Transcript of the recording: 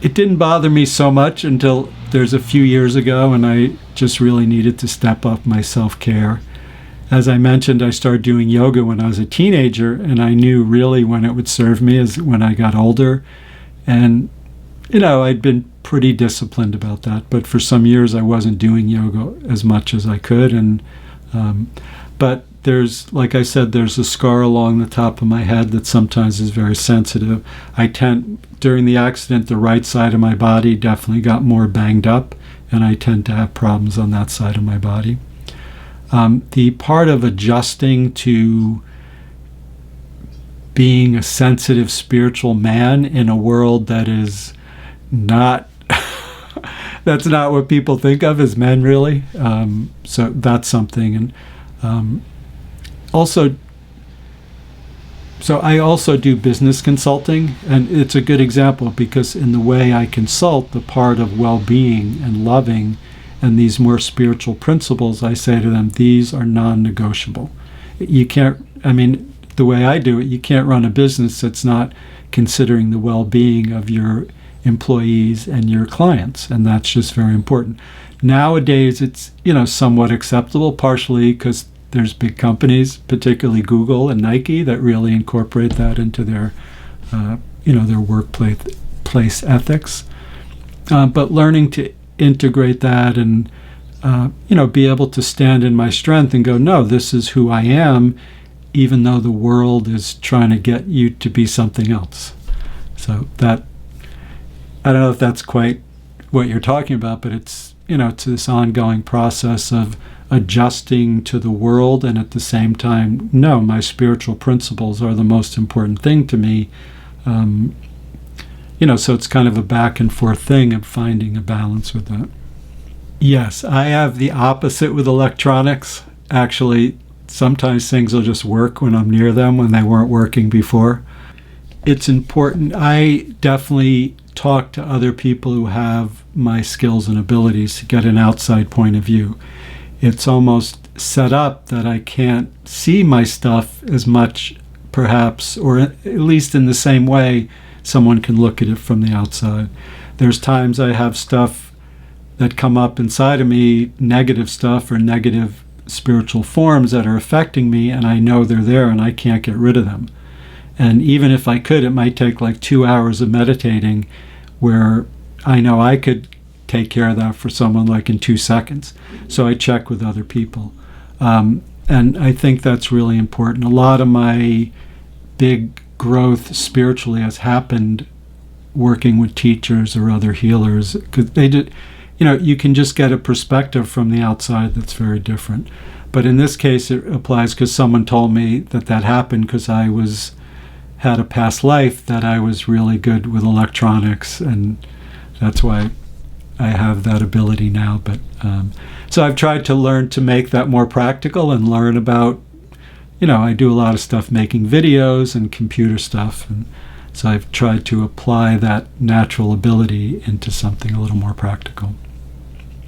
it didn't bother me so much until there's a few years ago, and I just really needed to step up my self-care. As I mentioned, I started doing yoga when I was a teenager, and I knew really when it would serve me is when I got older. And, I'd been pretty disciplined about that, but for some years I wasn't doing yoga as much as I could. And but like I said, there's a scar along the top of my head that sometimes is very sensitive. During the accident, the right side of my body definitely got more banged up, and I tend to have problems on that side of my body. The part of adjusting to being a sensitive spiritual man in a world that is not, that's not what people think of as men, really. So that's something. And so I also do business consulting, and it's a good example because in the way I consult, the part of well-being and loving and these more spiritual principles, I say to them, these are non-negotiable. You can't, the way I do it, you can't run a business that's not considering the well-being of your employees and your clients, and that's just very important. Nowadays, it's, somewhat acceptable, partially because there's big companies, particularly Google and Nike, that really incorporate that into their, their workplace ethics. But learning to integrate that and, be able to stand in my strength and go, no, this is who I am, even though the world is trying to get you to be something else. So that, I don't know if that's quite what you're talking about, but it's, it's this ongoing process of adjusting to the world, and at the same time, no, my spiritual principles are the most important thing to me. So it's kind of a back and forth thing of finding a balance with that. Yes, I have the opposite with electronics. Actually, sometimes things will just work when I'm near them when they weren't working before. It's important. I definitely talk to other people who have my skills and abilities to get an outside point of view. It's almost set up that I can't see my stuff as much, perhaps, or at least in the same way someone can look at it from the outside. There's times I have stuff that come up inside of me, negative stuff or negative spiritual forms that are affecting me, and I know they're there and I can't get rid of them. And even if I could, it might take like 2 hours of meditating where I know I could take care of that for someone like in 2 seconds. So I check with other people. And I think that's really important. A lot of my big growth spiritually has happened working with teachers or other healers, because they did, you can just get a perspective from the outside that's very different. But in this case, it applies because someone told me that happened because I had a past life that I was really good with electronics, and that's why I have that ability now. But so I've tried to learn to make that more practical and learn about, I do a lot of stuff making videos and computer stuff, and so I've tried to apply that natural ability into something a little more practical.